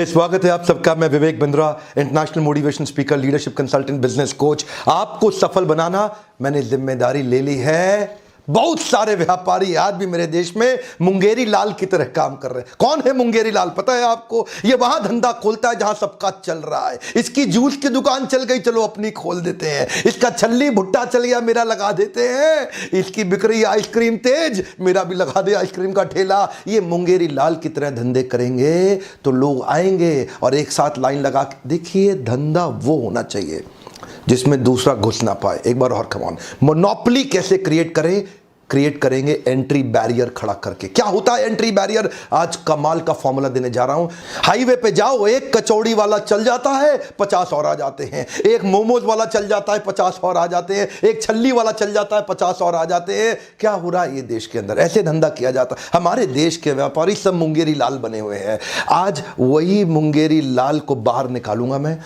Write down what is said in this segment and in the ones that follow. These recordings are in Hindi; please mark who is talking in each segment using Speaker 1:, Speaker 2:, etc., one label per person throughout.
Speaker 1: स्वागत है आप सबका। मैं Vivek Bindra, international motivation speaker, leadership consultant, business coach. आपको सफल बनाना मैंने जिम्मेदारी ले ली है। बहुत सारे व्यापारी आज भी मेरे देश में मुंगेरी लाल की तरह काम कर रहे हैं। कौन है मुंगेरी लाल पता है आपको? ये वहां धंधा खोलता है जहां सबका चल रहा है। इसकी जूस की दुकान चल गई, चलो अपनी खोल देते हैं। इसका छल्ली भुट्टा चल गया, मेरा लगा देते हैं। इसकी बिक रही आइसक्रीम तेज, मेरा भी लगा दे आइसक्रीम का ठेला। ये मुंगेरी लाल की तरह धंधे करेंगे तो लोग आएंगे और एक साथ लाइन लगा के। देखिए, धंधा वो होना चाहिए जिसमें दूसरा घुस ना पाए। एक बार और कमान, मोनोपोली कैसे क्रिएट करेंगे एंट्री बैरियर खड़ा करके। क्या होता है एंट्री बैरियर? आज कमाल का फॉर्मूला देने जा रहा हूं। हाईवे पे जाओ, एक कचौड़ी वाला चल जाता है, 50 और आ जाते हैं। एक मोमोज वाला चल जाता है, 50 और आ जाते हैं। एक छल्ली वाला चल जाता है, 50 और आ जाते हैं। क्या हो रहा है ये देश के अंदर? ऐसे धंधा किया जाता है। हमारे देश के व्यापारी सब मुंगेरी लाल बने हुए हैं। आज वही मुंगेरी लाल को बाहर निकालूंगा। मैं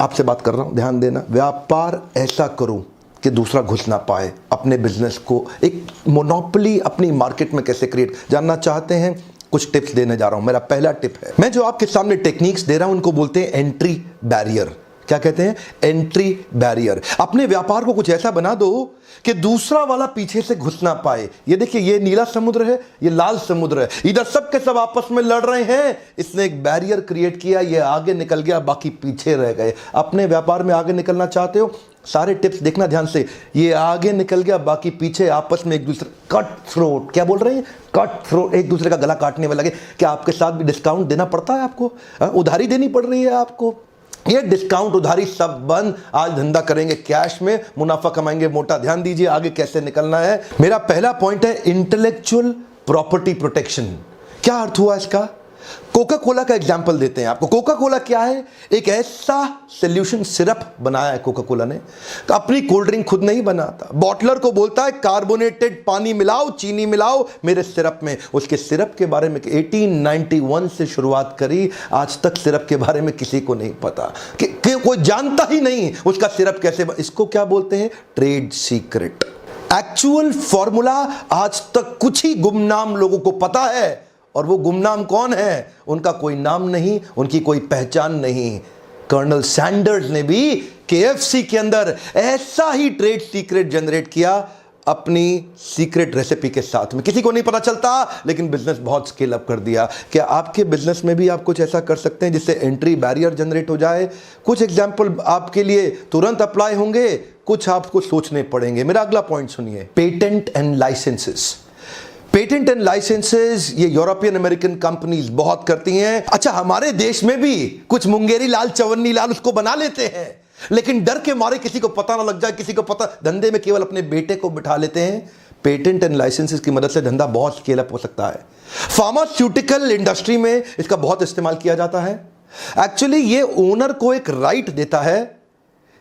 Speaker 1: आपसे बात कर रहा हूं, ध्यान देना। व्यापार ऐसा करूं कि दूसरा घुस ना पाए। अपने बिजनेस को एक मोनोपोली अपनी मार्केट में कैसे क्रिएट जानना चाहते हैं? कुछ टिप्स देने जा रहा हूं। मेरा पहला टिप है, मैं जो आपके सामने टेक्निक्स दे रहा हूं उनको बोलते हैं एंट्री बैरियर। क्या कहते हैं? Entry barrier. अपने व्यापार को कुछ ऐसा बना दो कि दूसरा वाला पीछे से घुस ना पाए। ये देखिए, ये नीला समुद्र है, ये लाल समुद्र है। इधर सब के सब आपस में लड़ रहे हैं। इसने एक बैरियर क्रिएट किया, ये आगे निकल गया, बाकी पीछे रह गए। अपने व्यापार में आगे निकलना चाहते हो? सारे टिप्स देखना ध्यान से। ये आगे निकल गया, बाकी पीछे, आपस में एक दूसरे कट थ्रोट। क्या बोल रहे हैं? कट थ्रोट, एक दूसरे का गला काटने में लगे। क्या आपके साथ भी डिस्काउंट देना पड़ता है आपको? उधारी देनी पड़ रही है आपको? ये डिस्काउंट उधारी सब बंद। आज धंधा करेंगे कैश में, मुनाफा कमाएंगे मोटा। ध्यान दीजिए आगे कैसे निकलना है। मेरा पहला पॉइंट है इंटेलेक्चुअल प्रॉपर्टी प्रोटेक्शन। क्या अर्थ हुआ इसका? कोका कोला का एग्जाम्पल देते हैं आपको। कोका कोला क्या है? एक ऐसा सोल्यूशन सिरप बनाया है कोका कोला ने। अपनी कोल्ड ड्रिंक खुद नहीं बनाता, बॉटलर को बोलता है कार्बोनेटेड पानी मिलाओ, चीनी मिलाओ मेरे सिरप में। उसके सिरप के बारे में 1891 से शुरुआत करी, आज तक सिरप के बारे में किसी को नहीं पता कि कोई जानता ही नहीं उसका सिरप कैसे। इसको क्या बोलते हैं? Trade secret. एक्चुअल फॉर्मूला आज तक कुछ ही गुमनाम लोगों को पता है, और वो गुमनाम कौन है? उनका कोई नाम नहीं, उनकी कोई पहचान नहीं। कर्नल सैंडर्स ने भी केएफसी के अंदर ऐसा ही ट्रेड सीक्रेट जनरेट किया अपनी सीक्रेट रेसिपी के साथ में। किसी को नहीं पता चलता, लेकिन बिजनेस बहुत स्केल अप कर दिया। क्या आपके बिजनेस में भी आप कुछ ऐसा कर सकते हैं जिससे एंट्री बैरियर जनरेट हो जाए? कुछ एग्जांपल आपके लिए तुरंत अप्लाई होंगे, कुछ आपको सोचने पड़ेंगे। मेरा अगला पॉइंट सुनिए, patent and licenses. Patent and licenses ये यूरोपियन अमेरिकन कंपनीज बहुत करती हैं। अच्छा, हमारे देश में भी कुछ मुंगेरी लाल, चवन्नी लाल उसको बना लेते हैं, लेकिन डर के मारे किसी को पता ना लग जाए, किसी को पता, धंधे में केवल अपने बेटे को बिठा लेते हैं। पेटेंट एंड लाइसेंसेस की मदद से धंधा बहुत स्केल अप हो सकता है। फार्मास्यूटिकल इंडस्ट्री में इसका बहुत इस्तेमाल किया जाता है। एक्चुअली ये ओनर को एक राइट देता है,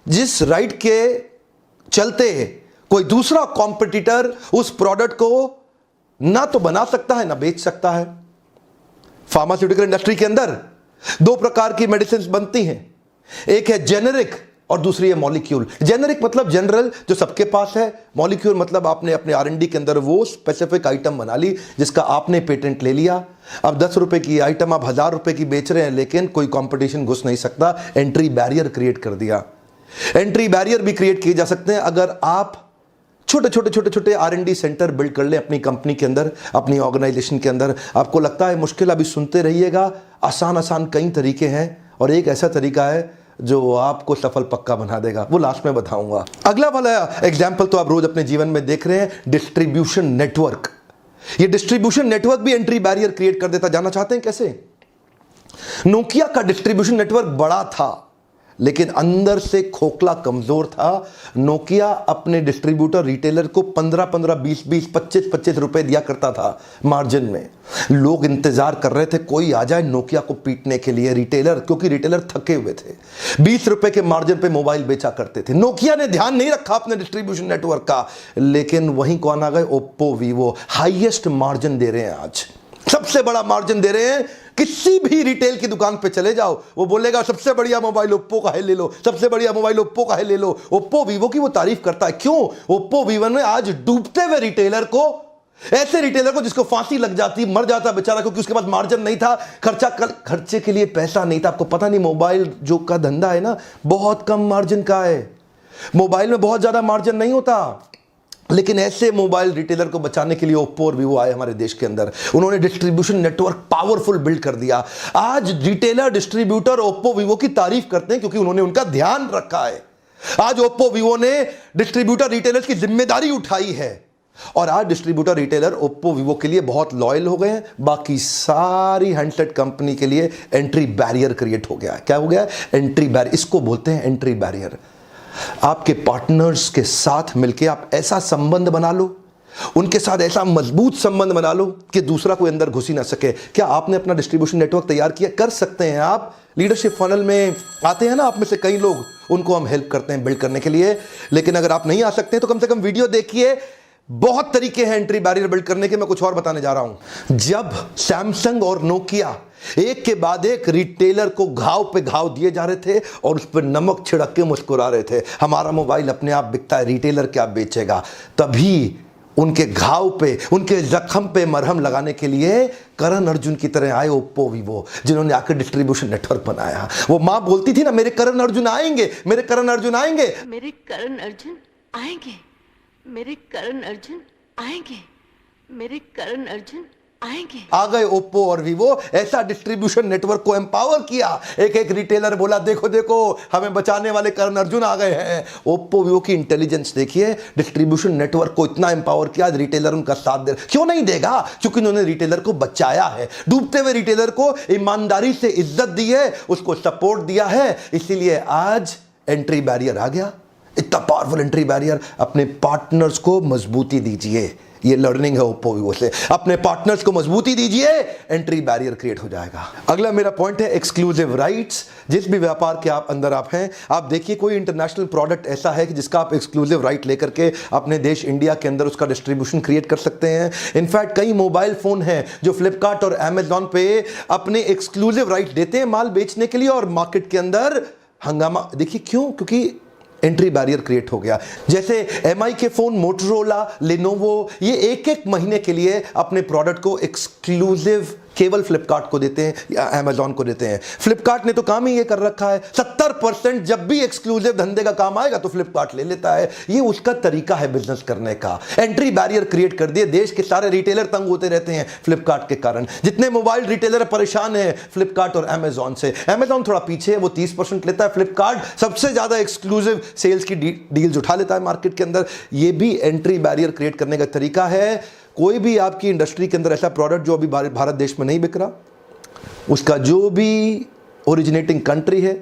Speaker 1: जिस राइट के चलते कोई दूसरा कॉम्पिटिटर उस प्रोडक्ट को ना तो बना सकता है ना बेच सकता है। फार्मास्यूटिकल इंडस्ट्री के अंदर दो प्रकार की मेडिसिन बनती हैं, एक है जेनेरिक और दूसरी है मॉलिक्यूल। जेनेरिक मतलब जनरल, जो सबके पास है। मॉलिक्यूल मतलब आपने अपने आर&डी के अंदर वो स्पेसिफिक आइटम बना ली जिसका आपने पेटेंट ले लिया। अब 10 रुपए की आइटम आप 1000 रुपए की बेच रहे हैं, लेकिन कोई कंपटीशन घुस नहीं सकता। एंट्री बैरियर क्रिएट कर दिया। एंट्री बैरियर भी क्रिएट किए जा सकते हैं अगर आप छोटे आर&डी सेंटर बिल्ड कर ले अपनी कंपनी के अंदर, अपनी ऑर्गेनाइजेशन के अंदर। आपको लगता है मुश्किल? अभी सुनते रहिएगा। आसान कई तरीके हैं, और एक ऐसा तरीका है जो आपको सफल पक्का बना देगा, वो लास्ट में बताऊंगा। अगला वाला एग्जाम्पल तो आप रोज अपने जीवन में देख रहे हैं, डिस्ट्रीब्यूशन नेटवर्क। ये डिस्ट्रीब्यूशन नेटवर्क भी एंट्री बैरियर क्रिएट कर देता। जानना चाहते हैं कैसे? नोकिया का डिस्ट्रीब्यूशन नेटवर्क बड़ा था, लेकिन अंदर से खोखला, कमजोर था। नोकिया अपने डिस्ट्रीब्यूटर रिटेलर को 15-15, 20-20, 25-25 रुपए दिया करता था मार्जिन में। लोग इंतजार कर रहे थे कोई आ जाए नोकिया को पीटने के लिए, रिटेलर, क्योंकि रिटेलर थके हुए थे। 20 रुपए के मार्जिन पे मोबाइल बेचा करते थे। नोकिया ने ध्यान नहीं रखा अपने डिस्ट्रीब्यूशन नेटवर्क का, लेकिन वहीं कौन आ गए? Oppo, Vivo. Highest margin they रहे हैं आज, सबसे बड़ा मार्जिन दे रहे हैं। किसी भी रिटेल की दुकान पे चले जाओ, वो बोलेगा सबसे बढ़िया मोबाइल ओप्पो का है, ले लो। सबसे बढ़िया मोबाइल ओप्पो का है, ले लो। ओप्पो वीवो की वो तारीफ करता है। क्यों? ओप्पो वीवो ने आज डूबते हुए रिटेलर को ऐसे रिटेलर को जिसको फांसी लग जाती, मर जाता बेचारा, क्योंकि उसके पास मार्जिन नहीं था, खर्चे के लिए पैसा नहीं था। आपको पता नहीं मोबाइल जो का धंधा है ना, बहुत कम मार्जिन का है। मोबाइल में बहुत ज्यादा मार्जिन नहीं होता, लेकिन ऐसे मोबाइल रिटेलर को बचाने के लिए ओप्पो और वीवो आए हमारे देश के अंदर। उन्होंने डिस्ट्रीब्यूशन नेटवर्क पावरफुल बिल्ड कर दिया। आज रिटेलर, डिस्ट्रीब्यूटर ओप्पो वीवो की तारीफ करते हैं, क्योंकि उन्होंने उनका ध्यान रखा है। आज ओप्पो वीवो ने डिस्ट्रीब्यूटर रिटेलर्स की जिम्मेदारी उठाई है, और आज डिस्ट्रीब्यूटर रिटेलर ओप्पो वीवो के लिए बहुत लॉयल हो गए हैं। बाकी सारी हैंडसेट कंपनी के लिए एंट्री बैरियर क्रिएट हो गया है। क्या हो गया है? Entry barrier. इसको बोलते हैं एंट्री बैरियर। आपके पार्टनर्स के साथ मिलकर आप ऐसा संबंध बना लो, उनके साथ ऐसा मजबूत संबंध बना लो कि दूसरा कोई अंदर घुस ही ना सके। क्या आपने अपना डिस्ट्रीब्यूशन नेटवर्क तैयार किया? कर सकते हैं आप। लीडरशिप फनल में आते हैं ना आप में से कई लोग, उनको हम हेल्प करते हैं बिल्ड करने के लिए। लेकिन अगर आप नहीं आ सकते तो कम से कम वीडियो देखिए। बहुत तरीके हैं एंट्री बैरियर बिल्ड करने के। मैं कुछ और बताने जा रहा हूं। जब सैमसंग और नोकिया एक के बाद एक रिटेलर को घाव पे घाव दिए जा रहे थे और उस पर नमक छिड़क के मुस्कुरा रहे थे, हमारा मोबाइल अपने आप बिकता है, रिटेलर क्या बेचेगा, तभी उनके घाव पे, उनके जख्म पे मरहम लगाने के लिए करण अर्जुन की तरह आए ओप्पो वीवो, जिन्होंने आकर डिस्ट्रीब्यूशन नेटवर्क बनाया। वो मां बोलती थी ना, मेरे करण अर्जुन आएंगे, मेरे करण अर्जुन आएंगे,
Speaker 2: मेरे करण अर्जुन आएंगे, मेरे करण अर्जुन आएंगे, मेरे करण अर्जुन आएंगे।
Speaker 1: आ गए ओप्पो और वीवो। ऐसा डिस्ट्रीब्यूशन नेटवर्क को एम्पावर किया। एक एक रिटेलर बोला, देखो देखो हमें बचाने वाले करण अर्जुन आ गए हैं। ओप्पो वीवो की इंटेलिजेंस देखिए, डिस्ट्रीब्यूशन नेटवर्क को इतना एम्पावर किया, रिटेलर उनका साथ दे। क्यों नहीं देगा? क्योंकि उन्होंने रिटेलर को बचाया है। डूबते हुए रिटेलर को ईमानदारी से इज्जत दी है, उसको सपोर्ट दिया है, इसीलिए आज एंट्री बैरियर आ गया। इतना पावरफुल एंट्री बैरियर। अपने पार्टनर्स को मजबूती दीजिए, ये लर्निंग है ओप्पो वीवो से। अपने पार्टनर्स को मजबूती दीजिए, एंट्री बैरियर क्रिएट हो जाएगा। अगला मेरा पॉइंट है एक्सक्लूसिव राइट्स। जिस भी व्यापार के आप अंदर आप हैं, आप देखिए कोई इंटरनेशनल प्रोडक्ट ऐसा है कि जिसका आप एक्सक्लूसिव राइट लेकर के अपने देश इंडिया के अंदर उसका डिस्ट्रीब्यूशन क्रिएट कर सकते हैं। इनफैक्ट कई मोबाइल फोन हैं जो फ्लिपकार्ट और अमेजॉन पे अपने एक्सक्लूसिव राइट देते हैं माल बेचने के लिए, और मार्केट के अंदर हंगामा। देखिए क्यों? क्योंकि एंट्री बैरियर क्रिएट हो गया। जैसे एमआई के फोन, मोटोरोला, लेनोवो, ये एक एक महीने के लिए अपने प्रोडक्ट को एक्सक्लूसिव केवल फ्लिपकार्ट को देते हैं या अमेजॉन को देते हैं। फ्लिपकार्ट ने तो काम ही ये कर रखा है, 70% जब भी एक्सक्लूसिव धंधे का काम आएगा तो फ्लिपकार्ट ले लेता है। ये उसका तरीका है बिजनेस करने का। एंट्री बैरियर क्रिएट कर दिए। देश के सारे रिटेलर तंग होते रहते हैं फ्लिपकार्ट के कारण। जितने मोबाइल रिटेलर परेशान हैं फ्लिपकार्ट और अमेजॉन से। अमेजॉन थोड़ा पीछे है, वो 30% लेता है। फ्लिपकार्ट सबसे ज्यादा एक्सक्लूसिव सेल्स की डील्स उठा लेता है मार्केट के अंदर। ये भी एंट्री बैरियर क्रिएट करने का तरीका है। कोई भी आपकी इंडस्ट्री के अंदर ऐसा प्रोडक्ट जो अभी भारत देश में नहीं बिक रहा, उसका जो भी ओरिजिनेटिंग कंट्री है,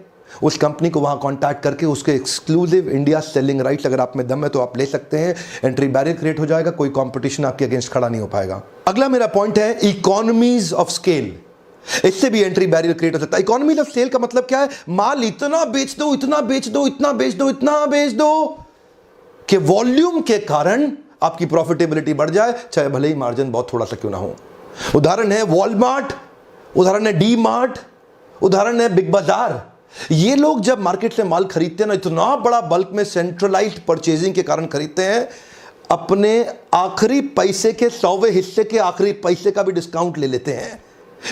Speaker 1: उस कंपनी को वहां कांटेक्ट करके उसके एक्सक्लूसिव इंडिया सेलिंग राइट्स, अगर आप में दम है तो आप ले सकते हैं। एंट्री बैरियर क्रिएट हो जाएगा, कोई कंपटीशन आपके अगेंस्ट खड़ा नहीं हो पाएगा। अगला मेरा पॉइंट है इकोनॉमीज ऑफ स्केल। इससे भी एंट्री बैरियर क्रिएट हो सकता है। इकोनॉमीज ऑफ स्केल का मतलब क्या है? माल इतना बेच दो, इतना बेच दो, इतना बेच दो, इतना बेच दो कि वॉल्यूम के कारण आपकी प्रॉफिटेबिलिटी बढ़ जाए, चाहे भले ही मार्जिन बहुत थोड़ा सा क्यों ना हो। उदाहरण है वॉलमार्ट, उदाहरण है डी मार्ट, उदाहरण है बिग बाजार। ये लोग जब मार्केट से माल खरीदते हैं ना, इतना बड़ा बल्क में सेंट्रलाइज्ड परचेजिंग के कारण खरीदते हैं, अपने आखिरी पैसे के 100वें हिस्से के आखिरी पैसे का भी डिस्काउंट ले लेते हैं।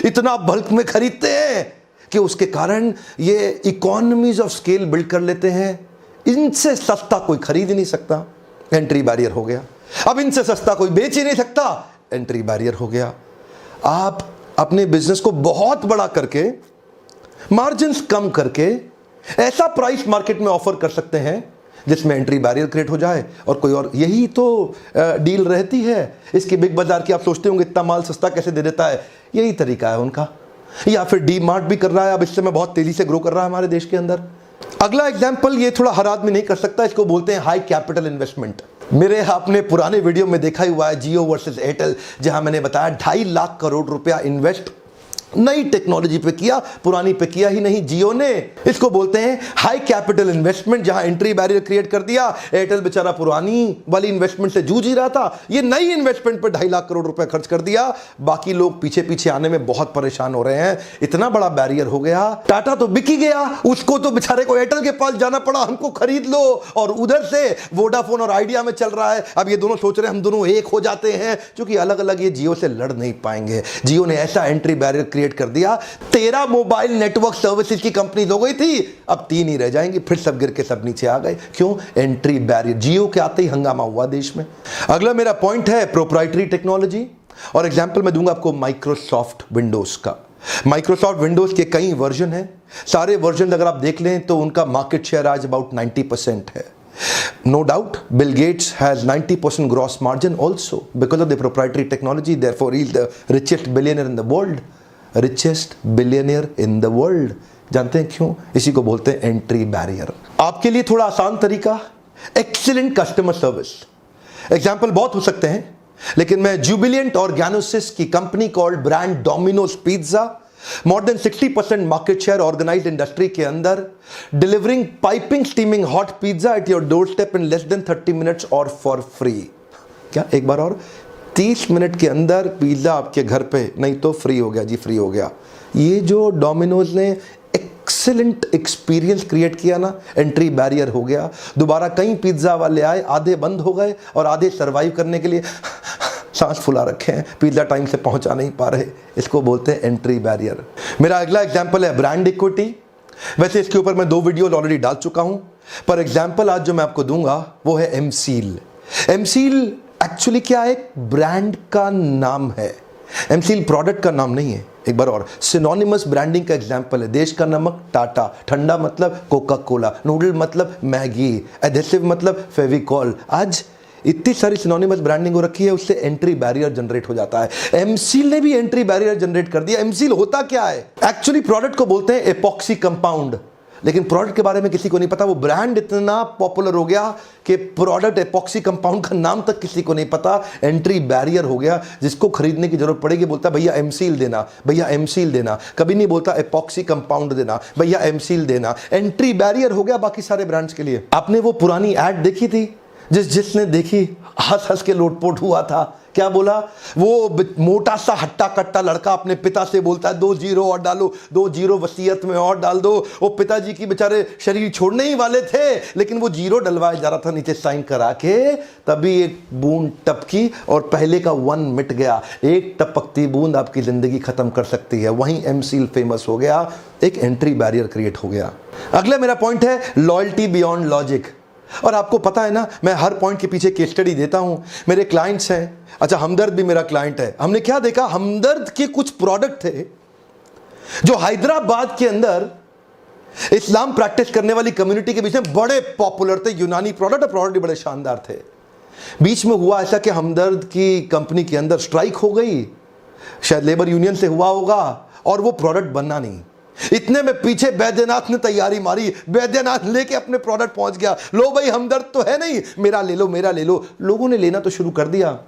Speaker 1: इतना बल्क में खरीदते हैं कि उसके कारण ये इकोनॉमीज ऑफ स्केल बिल्ड कर लेते हैं। इनसे सस्ता कोई खरीद ही नहीं सकता, एंट्री बैरियर हो गया। अब इनसे सस्ता कोई बेच ही नहीं सकता, एंट्री बैरियर हो गया। आप अपने बिजनेस को बहुत बड़ा करके, मार्जिन्स कम करके, ऐसा प्राइस मार्केट में ऑफर कर सकते हैं जिसमें एंट्री बैरियर क्रिएट हो जाए और कोई और। यही तो डील रहती है इसकी बिग बाजार की। आप सोचते होंगे इतना माल सस्ता कैसे दे देता है, यही तरीका है उनका। या फिर डी मार्ट भी कर रहा है, अब इससे में बहुत तेजी से ग्रो कर रहा है हमारे देश के अंदर। अगला एग्जाम्पल, ये थोड़ा हर आदमी नहीं कर सकता, इसको बोलते हैं हाई कैपिटल इन्वेस्टमेंट। मेरे आपने पुराने वीडियो में देखा ही हुआ है जियो वर्सेस एयरटेल, जहां मैंने बताया 2.5 लाख करोड़ रुपया इन्वेस्ट नई टेक्नोलॉजी पे किया, पुरानी पे किया ही नहीं जियो ने। इसको बोलते हैं हाई कैपिटल इन्वेस्टमेंट, जहां एंट्री बैरियर क्रिएट कर दिया। एयरटेल बेचारा पुरानी वाली इन्वेस्टमेंट से जूझ ही रहा था, ये नई इन्वेस्टमेंट पे 2.5 लाख करोड़ रुपए खर्च कर दिया। बाकी लोग पीछे पीछे आने में बहुत परेशान हो रहे हैं, इतना बड़ा बैरियर हो गया। टाटा तो बिक ही गया, उसको तो बेचारे को एयरटेल के पास जाना पड़ा, हमको खरीद लो। और उधर से वोडाफोन और आइडिया में चल रहा है। अब ये दोनों सोच रहे हैं हम दोनों एक हो जाते हैं, क्योंकि अलग अलग ये जियो से लड़ नहीं पाएंगे। जियो ने ऐसा एंट्री बैरियर क्रिएट कर दिया, 13 मोबाइल नेटवर्क सर्विसेज की कंपनी हो गई थी, अब 3 ही रह जाएंगी, फिर सब गिर के सब नीचे आ गए। क्यों? Entry barrier. जियो के आते ही हंगामा हुआ देश में। अगला मेरा पॉइंट है प्रोप्राइटरी टेक्नोलॉजी, और एग्जांपल मैं दूंगा आपको माइक्रोसॉफ्ट विंडोज का। माइक्रोसॉफ्ट विंडोज के कई वर्जन हैं, सारे वर्जन अगर आप देख लें तो उनका मार्केट शेयर आज अबाउट 90% है। No doubt, Bill Gates has 90% gross margin also because of the proprietary technology. Therefore, he is the richest billionaire in the world. Richest billionaire in the world. जानते हैं क्यों? इसी को बोलते हैं एंट्री बैरियर। आपके लिए थोड़ा आसान तरीका, एक्सीलेंट कस्टमर सर्विस। एग्जाम्पल बहुत हो सकते हैं, लेकिन मैं जुबिलियंट ऑर्गेनोसिस की company called brand Domino's pizza, more than 60% market share organised industry के अंदर, delivering piping steaming hot pizza at your doorstep in less than 30 minutes और फॉर फ्री। क्या एक बार और? 30 मिनट के अंदर पिज्जा आपके घर पे, नहीं तो फ्री हो गया जी, फ्री हो गया। ये जो डोमिनोज ने एक्सीलेंट एक्सपीरियंस क्रिएट किया ना, एंट्री बैरियर हो गया। दोबारा कई पिज्जा वाले आए, आधे बंद हो गए और आधे सर्वाइव करने के लिए सांस फुला रखे हैं, पिज्जा टाइम से पहुंचा नहीं पा रहे। इसको बोलते हैं एंट्री बैरियर। मेरा अगला एग्जांपल है ब्रांड इक्विटी। वैसे इसके ऊपर मैं 2 वीडियो ऑलरेडी डाल चुका हूं, पर एग्जांपल आज जो मैं आपको दूंगा वो है एमसील। एमसील एक्चुअली क्या है? एक ब्रांड का नाम है। एमसील प्रोडक्ट का नाम नहीं है। एक बार और, सिनोनिमस ब्रांडिंग का एग्जांपल है। देश का नमक टाटा, ठंडा मतलब कोका कोला, नूडल मतलब मैगी, एडेसिव मतलब फेविकॉल। आज इतनी सारी सिनोनिमस ब्रांडिंग हो रखी है, उससे एंट्री बैरियर जनरेट हो जाता है। एमसील ने भी एंट्री बैरियर जनरेट कर दिया। एमसील होता क्या है? एक्चुअली प्रोडक्ट को बोलते हैं एपॉक्सी कंपाउंड, लेकिन प्रोडक्ट के बारे में किसी को नहीं पता। वो ब्रांड इतना पॉपुलर हो गया कि प्रोडक्ट एपॉक्सी कंपाउंड का नाम तक किसी को नहीं पता। एंट्री बैरियर हो गया। जिसको खरीदने की जरूरत पड़ेगी बोलता भैया एमसील देना, भैया एमसील देना। कभी नहीं बोलता एपॉक्सी कंपाउंड देना, भैया एमसील देना। एंट्री बैरियर हो गया बाकी सारे ब्रांड्स के लिए। आपने वो पुरानी एड देखी थी? जिसने देखी हंस हंस के लोटपोट हुआ था। क्या बोला? वो मोटा सा हट्टा कट्टा लड़का अपने पिता से बोलता है 2 जीरो और डालो, 2 जीरो वसीयत में और डाल दो। वो पिताजी की बेचारे शरीर छोड़ने ही वाले थे, लेकिन वो जीरो डलवाया जा रहा था नीचे साइन करा के। तभी एक बूंद टपकी और पहले का 1 मिट गया। एक टपकती बूंद आपकी जिंदगी खत्म कर सकती है। वहीं एमसील फेमस हो गया, एक एंट्री बैरियर क्रिएट हो गया। अगला मेरा पॉइंट है लॉयल्टी बियॉन्ड लॉजिक। और आपको पता है ना, मैं हर पॉइंट के पीछे केस स्टडी देता हूं। मेरे क्लाइंट्स हैं, अच्छा हमदर्द भी मेरा क्लाइंट है। हमने क्या देखा, हमदर्द के कुछ प्रोडक्ट थे जो हैदराबाद के अंदर इस्लाम प्रैक्टिस करने वाली कम्युनिटी के बीच में बड़े पॉपुलर थे। यूनानी प्रोडक्ट और प्रोडक्ट भी बड़े शानदार थे। बीच में हुआ ऐसा कि हमदर्द की कंपनी के अंदर स्ट्राइक हो गई, शायद लेबर यूनियन से हुआ होगा, और वो प्रोडक्ट बनना नहीं। इतने में पीछे बैद्यनाथ ने तैयारी मारी, बैद्यनाथ लेके अपने प्रोडक्ट पहुंच गया। लो भाई हमदर्द तो है नहीं, मेरा ले लो, मेरा ले लो। लोगों ने लेना तो शुरू कर दिया,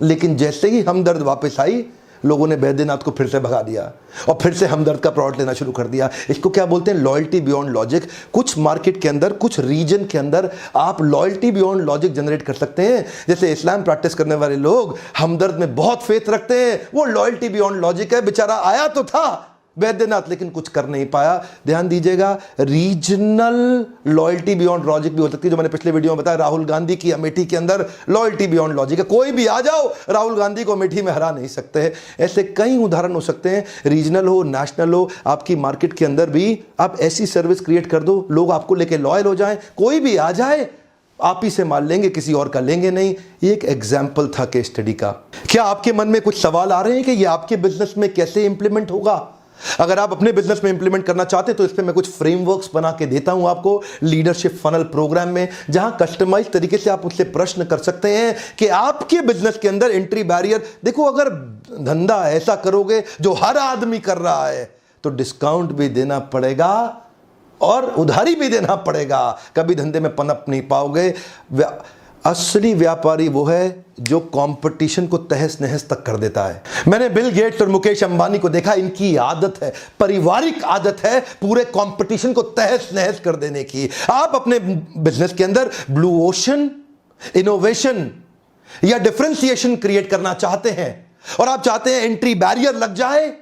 Speaker 1: लेकिन जैसे ही हमदर्द वापस आई, लोगों ने बैद्यनाथ को फिर से भगा दिया और फिर से हमदर्द का प्रोडक्ट लेना शुरू कर दिया। इसको क्या बोलते हैं? Loyalty beyond logic. कुछ मार्केट के अंदर, कुछ रीजन के अंदर आप लॉयल्टी बियॉन्ड लॉजिक जनरेट कर सकते हैं। जैसे इस्लाम प्रैक्टिस करने वाले लोग हमदर्द में बहुत फेथ रखते हैं, वो लॉयल्टी बियॉन्ड लॉजिक है। बेचारा आया तो था बैद्यनाथ, लेकिन कुछ कर नहीं पाया। ध्यान दीजिएगा, रीजनल लॉयल्टी बियॉन्ड लॉजिक भी हो सकती है, जो मैंने पिछले वीडियो में बताया। राहुल गांधी की अमेठी के अंदर लॉयल्टी बियॉन्ड लॉजिक है। कोई भी आ जाओ, राहुल गांधी को अमेठी में हरा नहीं सकते। ऐसे कई उदाहरण हो सकते हैं, रीजनल हो, नेशनल हो। आपकी मार्केट के अंदर भी आप ऐसी सर्विस क्रिएट कर दो, लोग आपको लेके लॉयल हो जाएं। कोई भी आ जाए, आप ही से माल लेंगे, किसी और का लेंगे नहीं। ये एक एग्जाम्पल था केस स्टडी का। क्या आपके मन में कुछ सवाल आ रहे हैं कि ये आपके बिजनेस में कैसे इंप्लीमेंट होगा? अगर आप अपने बिजनेस में इंप्लीमेंट करना चाहते हैं तो इस पे मैं कुछ फ्रेमवर्क्स बना के देता हूं आपको लीडरशिप फनल प्रोग्राम में, जहां कस्टमाइज तरीके से आप उससे प्रश्न कर सकते हैं कि आपके बिजनेस के अंदर एंट्री बैरियर। देखो, अगर धंधा ऐसा करोगे जो हर आदमी कर रहा है तो डिस्काउंट भी देना पड़ेगा और उधारी भी देना पड़ेगा। कभी धंधे में पनप नहीं पाओगे। असली व्यापारी वो है जो कंपटीशन को तहस नहस तक कर देता है। मैंने बिल गेट्स और मुकेश अंबानी को देखा, इनकी आदत है, पारिवारिक आदत है, पूरे कंपटीशन को तहस नहस कर देने की। आप अपने बिजनेस के अंदर ब्लू ओशन, इनोवेशन या डिफरेंशिएशन क्रिएट करना चाहते हैं और आप चाहते हैं एंट्री बैरियर लग जाए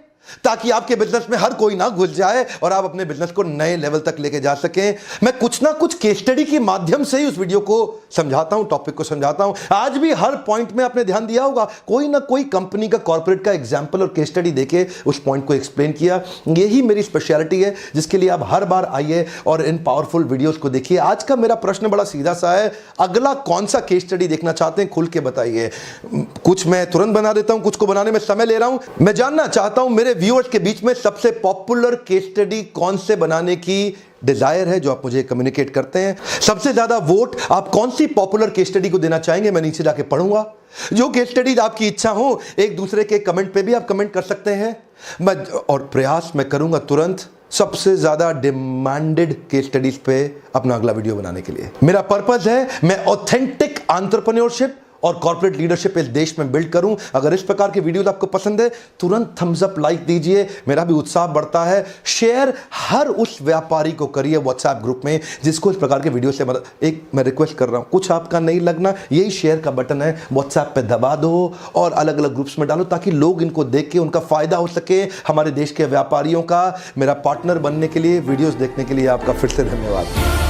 Speaker 1: ताकि आपके बिजनेस में हर कोई ना घुस जाए और आप अपने बिजनेस को नए लेवल तक लेके जा सकें। मैं कुछ ना कुछ केस स्टडी के माध्यम से ही उस वीडियो को समझाता हूं, टॉपिक को समझाता हूं। आज भी हर पॉइंट में आपने ध्यान दिया होगा, कोई ना कोई कंपनी का, कॉर्पोरेट का एग्जांपल और केस स्टडी देके उस पॉइंट को एक्सप्लेन किया। यही मेरी स्पेशलिटी है, जिसके लिए आप हर बार आइए और इन पावरफुल वीडियोस को देखिए। आज का मेरा प्रश्न बड़ा सीधा सा है, अगला कौन सा केस स्टडी देखना चाहते हैं, खुल के बताइए। कुछ मैं तुरंत बना देता हूं, कुछ को बनाने में समय ले रहा हूं। मैं जानना चाहता हूं मेरे व्यूअर्स के बीच में सबसे पॉपुलर केस स्टडी कौन से बनाने की डिजायर है, जो आप मुझे कम्युनिकेट करते हैं। सबसे ज्यादा वोट आप कौन सी पॉपुलर केस स्टडी को देना चाहेंगे, मैं नीचे जाके पढ़ूंगा। जो केस स्टडी आपकी इच्छा हो, एक दूसरे के कमेंट पे भी आप कमेंट कर सकते हैं। और प्रयास मैं करूंगा तुरंत सबसे ज्यादा डिमांडेड केस स्टडीज पे अपना अगला वीडियो बनाने के लिए। मेरा पर्पस है मैं ऑथेंटिक एंटरप्रेन्योरशिप और कॉर्पोरेट लीडरशिप इस देश में बिल्ड करूं। अगर इस प्रकार की वीडियोस आपको पसंद है, तुरंत थम्स अप, लाइक दीजिए, मेरा भी उत्साह बढ़ता है। शेयर हर उस व्यापारी को करिए व्हाट्सएप ग्रुप में जिसको इस प्रकार के वीडियो से मदद। एक मैं रिक्वेस्ट कर रहा हूं, कुछ आपका नहीं लगना, यही शेयर का बटन है, व्हाट्सएप पे दबा दो और अलग अलग ग्रुप्स में डालो ताकि लोग इनको देख के उनका फायदा हो सके। हमारे देश के व्यापारियों का मेरा पार्टनर बनने के लिए, वीडियोस देखने के लिए आपका फिर से धन्यवाद।